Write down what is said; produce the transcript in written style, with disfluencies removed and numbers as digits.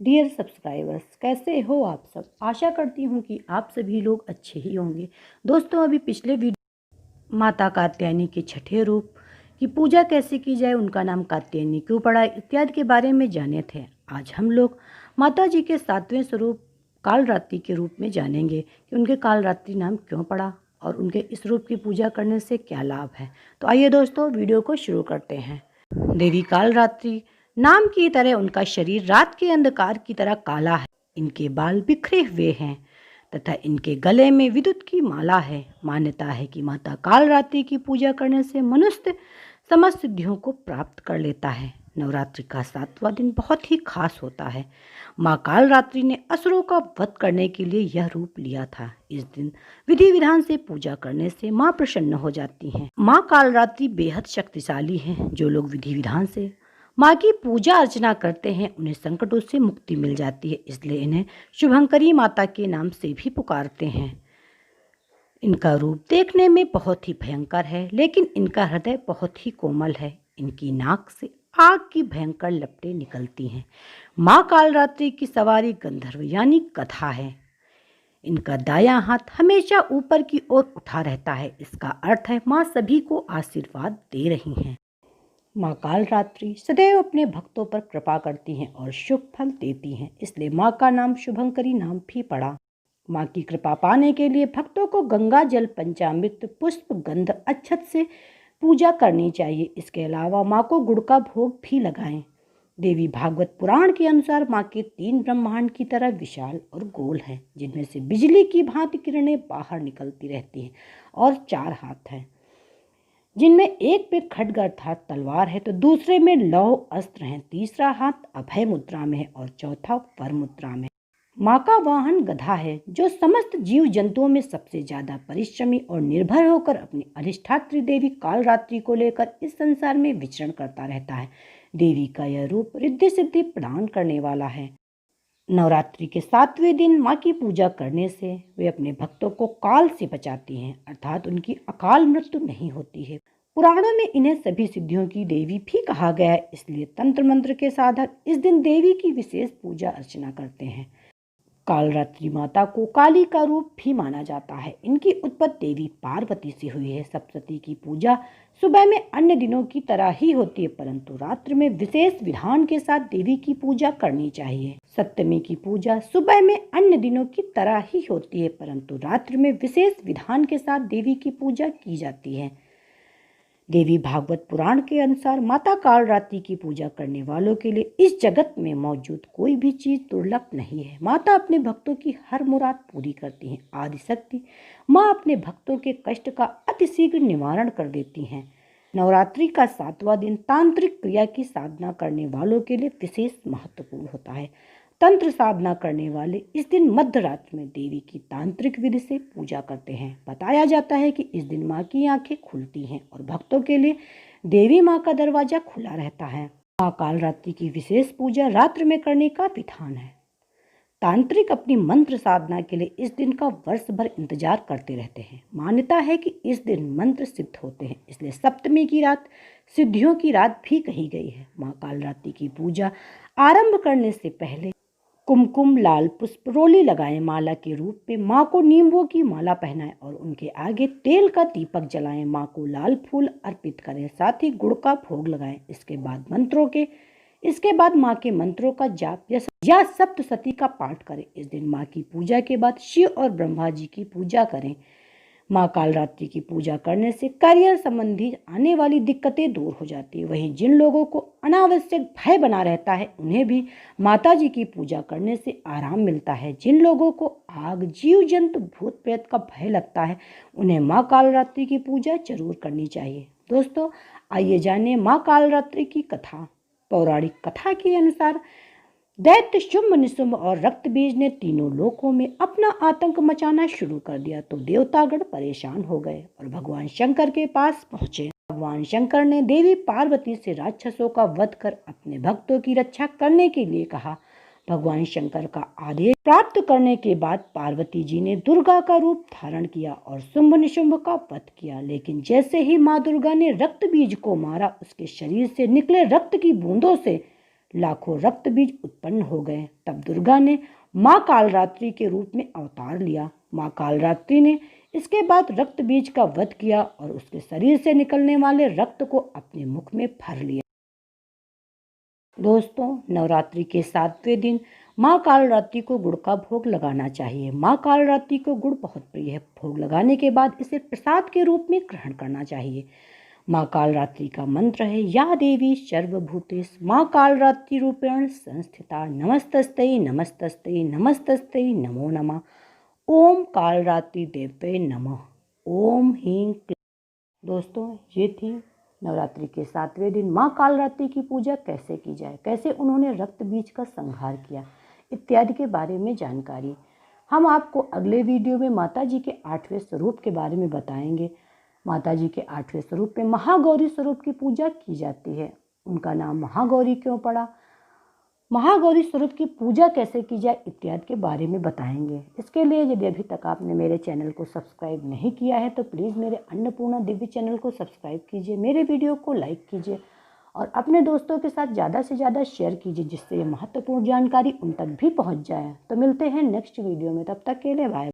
Dear subscribers, कैसे हो आप सब। आशा करती हूँ कि आप सभी लोग अच्छे ही होंगे। दोस्तों, अभी पिछले वीडियो माता कात्यायनी के छठे रूप की पूजा कैसे की जाए, उनका नाम कात्यायनी क्यों पड़ा, इत्यादि के बारे में जाने थे। आज हम लोग माता जी के सातवें स्वरूप कालरात्रि के रूप में जानेंगे कि उनके कालरात्रि नाम क्यों पड़ा और उनके इस रूप की पूजा करने से क्या लाभ है। तो आइए दोस्तों, वीडियो को शुरू करते हैं। देवी कालरात्रि नाम की तरह उनका शरीर रात के अंधकार की तरह काला है। इनके बाल बिखरे हुए हैं तथा इनके गले में विद्युत की माला है। मान्यता है कि माता कालरात्रि की पूजा करने से मनुष्य समस्त सिद्धियों को प्राप्त कर लेता है। नवरात्रि का सातवां दिन बहुत ही खास होता है। माँ कालरात्रि ने असुरों का वध करने के लिए यह रूप लिया था। इस दिन विधि विधान से पूजा करने से माँ प्रसन्न हो जाती हैं। माँ कालरात्रि बेहद शक्तिशाली हैं। जो लोग विधि विधान से माँ की पूजा अर्चना करते हैं उन्हें संकटों से मुक्ति मिल जाती है, इसलिए इन्हें शुभंकरी माता के नाम से भी पुकारते हैं। इनका रूप देखने में बहुत ही भयंकर है, लेकिन इनका हृदय बहुत ही कोमल है। इनकी नाक से आग की भयंकर लपटें निकलती हैं। माँ कालरात्रि की सवारी गंधर्व यानी गधा है। इनका दायां हाथ हमेशा ऊपर की ओर उठा रहता है। इसका अर्थ है माँ सभी को आशीर्वाद दे रही हैं। माँ कालरात्रि सदैव अपने भक्तों पर कृपा करती हैं और शुभ फल देती हैं, इसलिए माँ का नाम शुभंकरी नाम भी पड़ा। माँ की कृपा पाने के लिए भक्तों को गंगा जल, पंचामृत, पुष्प, गंध, अक्षत से पूजा करनी चाहिए। इसके अलावा माँ को गुड़ का भोग भी लगाएं। देवी भागवत पुराण के अनुसार माँ के 3 ब्रह्मांड की तरह विशाल और गोल हैं, जिनमें से बिजली की भांति किरणें बाहर निकलती रहती हैं, और 4 हाथ हैं, जिनमें एक पे खड्ग अर्थात तलवार है, तो दूसरे में लौह अस्त्र हैं, तीसरा हाथ अभय मुद्रा में है और चौथा वर मुद्रा में। माँ का वाहन गधा है, जो समस्त जीव जंतुओं में सबसे ज्यादा परिश्रमी और निर्भर होकर अपनी अधिष्ठात्री देवी कालरात्रि को लेकर इस संसार में विचरण करता रहता है। देवी का यह रूप रिद्धि सिद्धि प्रदान करने वाला है। नवरात्रि के 7वें दिन माँ की पूजा करने से वे अपने भक्तों को काल से बचाती हैं, अर्थात उनकी अकाल मृत्यु नहीं होती है। पुराणों में इन्हें सभी सिद्धियों की देवी भी कहा गया है, इसलिए तंत्र मंत्र के साधक इस दिन देवी की विशेष पूजा अर्चना करते हैं। कालरात्रि माता को काली का रूप भी माना जाता है। इनकी उत्पत्ति देवी पार्वती से हुई है। सप्तशती की पूजा सुबह में अन्य दिनों की तरह ही होती है, परंतु रात्रि में विशेष विधान के साथ देवी की पूजा करनी चाहिए। सप्तमी की पूजा सुबह में अन्य दिनों की तरह ही होती है, परंतु रात्रि में विशेष विधान के साथ देवी की पूजा की जाती है। देवी भागवत पुराण के अनुसार माता कालरात्रि की पूजा करने वालों के लिए इस जगत में मौजूद कोई भी चीज दुर्लभ नहीं है। माता अपने भक्तों की हर मुराद पूरी करती हैं। आदिशक्ति माँ अपने भक्तों के कष्ट का अतिशीघ्र निवारण कर देती हैं। नवरात्रि का 7वां दिन तांत्रिक क्रिया की साधना करने वालों के लिए विशेष महत्वपूर्ण होता है। तंत्र साधना करने वाले इस दिन मध्य रात्रि में देवी की तांत्रिक विधि से पूजा करते हैं। बताया जाता है कि इस दिन माँ की आंखें खुलती हैं और भक्तों के लिए देवी माँ का दरवाजा खुला रहता है। माँ कालरात्रि की विशेष पूजा रात्रि में करने का विधान है। तांत्रिक अपनी मंत्र साधना के लिए इस दिन का वर्ष भर इंतजार करते रहते हैं। मान्यता है कि इस दिन मंत्र सिद्ध होते हैं, इसलिए सप्तमी की रात सिद्धियों की रात भी कही गई है। माँ कालरात्रि की पूजा आरंभ करने से पहले कुमकुम, लाल पुष्प, रोली लगाएं। माला के रूप में माँ को नींबू की माला पहनाएं और उनके आगे तेल का दीपक जलाएं। माँ को लाल फूल अर्पित करें, साथ ही गुड़ का भोग लगाएं। इसके बाद माँ के मंत्रों का जाप या सप्तशती का पाठ करें। इस दिन माँ की पूजा के बाद शिव और ब्रह्मा जी की पूजा करें। माँ कालरात्रि की पूजा करने से करियर संबंधी आने वाली दिक्कतें दूर हो जाती है। वहीं जिन लोगों को अनावश्यक भय बना रहता है, उन्हें भी माता जी की पूजा करने से आराम मिलता है। जिन लोगों को आग, जीव जंतु, भूत प्रेत का भय लगता है, उन्हें माँ कालरात्रि की पूजा जरूर करनी चाहिए। दोस्तों, आइए जाने माँ कालरात्रि की कथा। पौराणिक कथा के अनुसार दैत्य शुंभ, निशुंभ और रक्तबीज ने तीनों लोकों में अपना आतंक मचाना शुरू कर दिया, तो देवतागण परेशान हो गए और भगवान शंकर के पास पहुंचे। भगवान शंकर ने देवी पार्वती से राक्षसों का वध कर अपने भक्तों की रक्षा करने के लिए कहा। भगवान शंकर का आदेश प्राप्त करने के बाद पार्वती जी ने दुर्गा का रूप धारण किया और शुंभ निशुंभ का वध किया, लेकिन जैसे ही माँ दुर्गा ने रक्त बीज को मारा, उसके शरीर से निकले रक्त की बूंदों से लाखों रक्त बीज उत्पन्न हो गए। तब दुर्गा ने माँ कालरात्रि के रूप में अवतार लिया। माँ कालरात्रि ने इसके बाद रक्त बीज का वध किया और उसके शरीर से निकलने वाले रक्त को अपने मुख में भर लिया। दोस्तों, नवरात्रि के 7वें दिन माँ कालरात्रि को गुड़ का भोग लगाना चाहिए। माँ कालरात्रि को गुड़ बहुत प्रिय है। भोग लगाने के बाद इसे प्रसाद के रूप में ग्रहण करना चाहिए। माँ कालरात्रि का मंत्र है, या देवी सर्वभूतेषु माँ कालरात्रि रूपेण संस्थिता नमस्तस्ते नमस्तस्ते नमस्तस्ते नमो नमः। ओम कालरात्रि देव्यै नमः। ओम ह्रीं क्लीं। दोस्तों, ये थी नवरात्रि के 7वें दिन माँ कालरात्रि की पूजा कैसे की जाए, कैसे उन्होंने रक्त बीज का संहार किया इत्यादि के बारे में जानकारी। हम आपको अगले वीडियो में माता जी के 8वें स्वरूप के बारे में बताएंगे। माता जी के 8वें स्वरूप में महागौरी स्वरूप की पूजा की जाती है। उनका नाम महागौरी क्यों पड़ा, महागौरी स्वरूप की पूजा कैसे की जाए इत्यादि के बारे में बताएंगे। इसके लिए यदि अभी तक आपने मेरे चैनल को सब्सक्राइब नहीं किया है तो प्लीज़ मेरे अन्नपूर्णा दिव्य चैनल को सब्सक्राइब कीजिए, मेरे वीडियो को लाइक कीजिए और अपने दोस्तों के साथ ज़्यादा से ज़्यादा शेयर कीजिए, जिससे ये महत्वपूर्ण जानकारी उन तक भी पहुँच जाए। तो मिलते हैं नेक्स्ट वीडियो में, तब तक के लिए बाय।